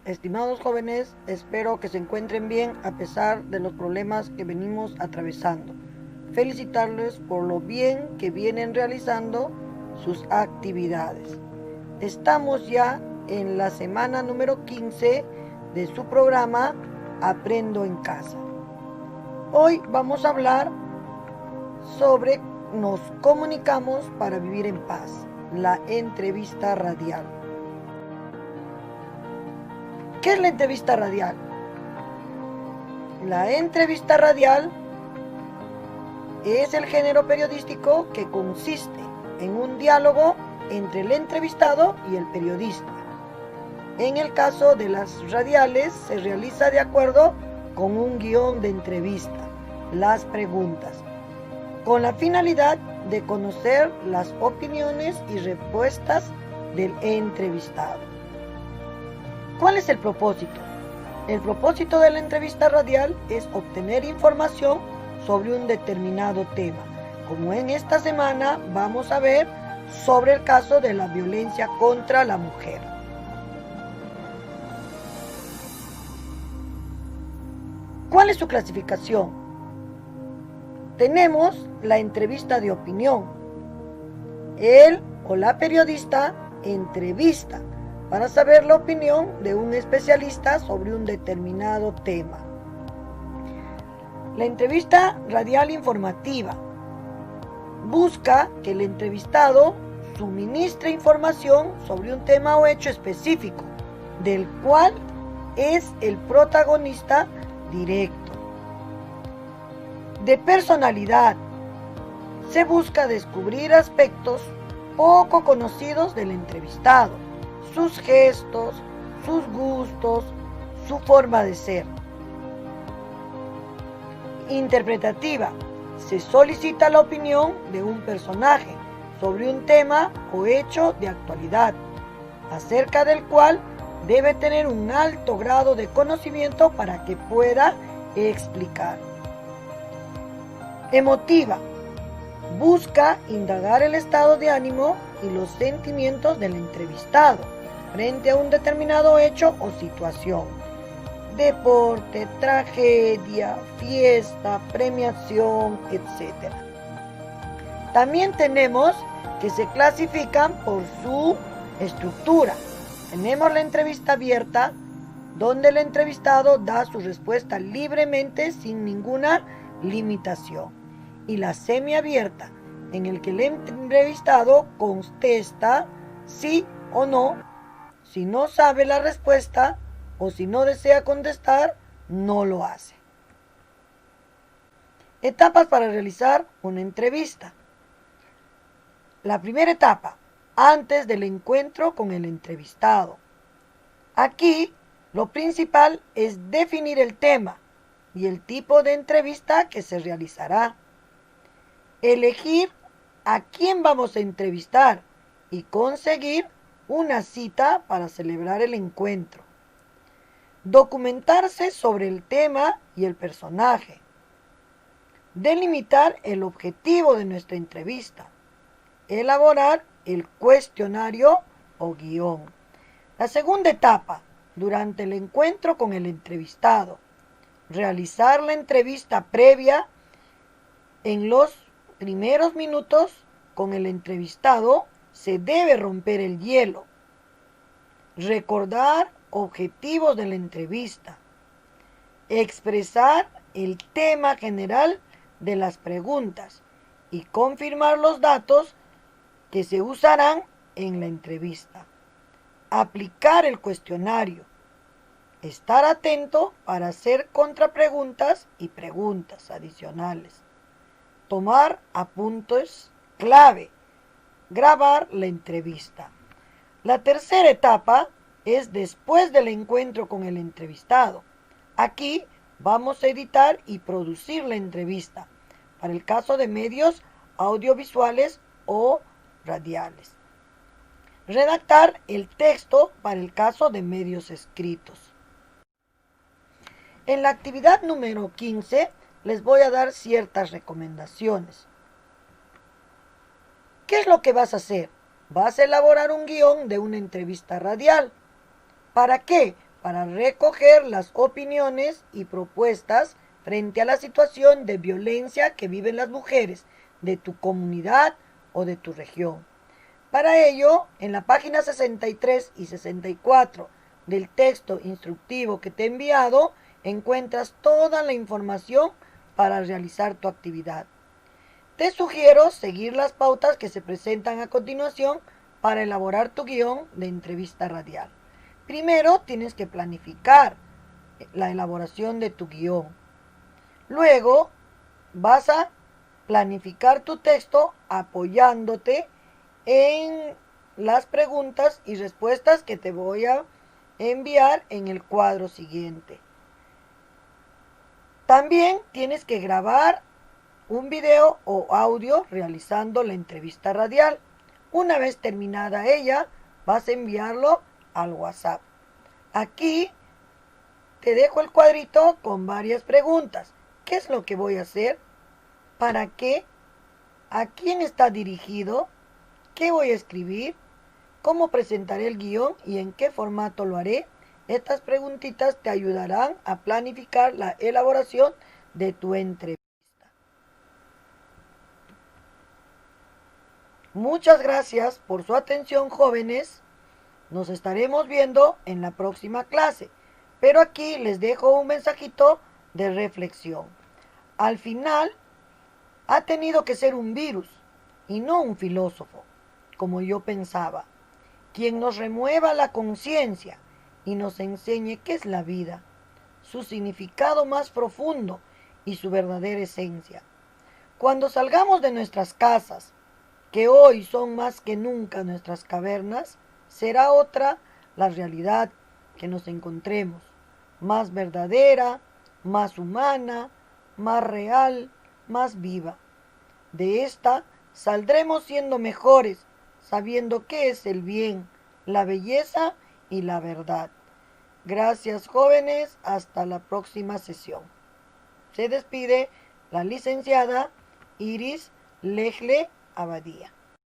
estimados jóvenes, espero que se encuentren bien a pesar de los problemas que venimos atravesando. Felicitarles por lo bien que vienen realizando sus actividades. Estamos ya en la semana número 15 de su programa Aprendo en Casa. Hoy vamos a hablar sobre nos comunicamos para vivir en paz, la entrevista radial. ¿Qué es la entrevista radial? La entrevista radial es el género periodístico que consiste en un diálogo entre el entrevistado y el periodista. En el caso de las radiales se realiza de acuerdo con un guión de entrevista, las preguntas, con la finalidad de conocer las opiniones y respuestas del entrevistado. ¿Cuál es el propósito? El propósito de la entrevista radial es obtener información sobre un determinado tema. Como en esta semana vamos a ver sobre el caso de la violencia contra la mujer. ¿Cuál es su clasificación? Tenemos la entrevista de opinión. Él o la periodista entrevista para saber la opinión de un especialista sobre un determinado tema. La entrevista radial informativa busca que el entrevistado suministre información sobre un tema o hecho específico, del cual es el protagonista directo. De personalidad, se busca descubrir aspectos poco conocidos del entrevistado, sus gestos, sus gustos, su forma de ser. Interpretativa, se solicita la opinión de un personaje sobre un tema o hecho de actualidad, acerca del cual debe tener un alto grado de conocimiento para que pueda explicar. Emotiva, busca indagar el estado de ánimo y los sentimientos del entrevistado frente a un determinado hecho o situación. Deporte, tragedia, fiesta, premiación, etc. También tenemos que se clasifican por su estructura. Tenemos la entrevista abierta, donde el entrevistado da su respuesta libremente sin ninguna limitación. Y la semiabierta, en el que el entrevistado contesta sí o no. Si no sabe la respuesta o si no desea contestar, no lo hace. Etapas para realizar una entrevista. La primera etapa, antes del encuentro con el entrevistado. Aquí, lo principal es definir el tema y el tipo de entrevista que se realizará. Elegir a quién vamos a entrevistar y conseguir una cita para celebrar el encuentro. Documentarse sobre el tema y el personaje. Delimitar el objetivo de nuestra entrevista. Elaborar el cuestionario o guión. La segunda etapa, durante el encuentro con el entrevistado. Realizar la entrevista previa. En los primeros minutos con el entrevistado se debe romper el hielo. Recordar objetivos de la entrevista. Expresar el tema general de las preguntas y confirmar los datos que se usarán en la entrevista. Aplicar el cuestionario. Estar atento para hacer contrapreguntas y preguntas adicionales. Tomar apuntes clave. Grabar la entrevista. La tercera etapa es después del encuentro con el entrevistado. Aquí vamos a editar y producir la entrevista, para el caso de medios audiovisuales o radiales. Redactar el texto para el caso de medios escritos. En la actividad número 15 les voy a dar ciertas recomendaciones. ¿Qué es lo que vas a hacer? Vas a elaborar un guión de una entrevista radial. ¿Para qué? para recoger las opiniones y propuestas frente a la situación de violencia que viven las mujeres de tu comunidad o de tu región. Para ello, en la página 63 y 64 del texto instructivo que te he enviado, encuentras toda la información para realizar tu actividad. Te sugiero seguir las pautas que se presentan a continuación para elaborar tu guión de entrevista radial. Primero tienes que planificar la elaboración de tu guión. Luego vas a planificar tu texto apoyándote en las preguntas y respuestas que te voy a enviar en el cuadro siguiente. También tienes que grabar un video o audio realizando la entrevista radial. Una vez terminada ella, vas a enviarlo al WhatsApp. Aquí te dejo el cuadrito con varias preguntas. ¿Qué es lo que voy a hacer? ¿Para qué? ¿A quién está dirigido? ¿Qué voy a escribir? ¿Cómo presentaré el guión y en qué formato lo haré? Estas preguntitas te ayudarán a planificar la elaboración de tu entrevista. Muchas gracias por su atención, jóvenes. Nos estaremos viendo en la próxima clase. Pero aquí les dejo un mensajito de reflexión. Al final, ha tenido que ser un virus y no un filósofo, como yo pensaba, quien nos remueva la conciencia y nos enseñe qué es la vida, su significado más profundo y su verdadera esencia. Cuando salgamos de nuestras casas, que hoy son más que nunca nuestras cavernas, será otra la realidad que nos encontremos, más verdadera, más humana, más real, más viva. De esta saldremos siendo mejores, sabiendo qué es el bien, la belleza y la verdad. Gracias, jóvenes, hasta la próxima sesión. Se despide la licenciada Iris Legle Abadía.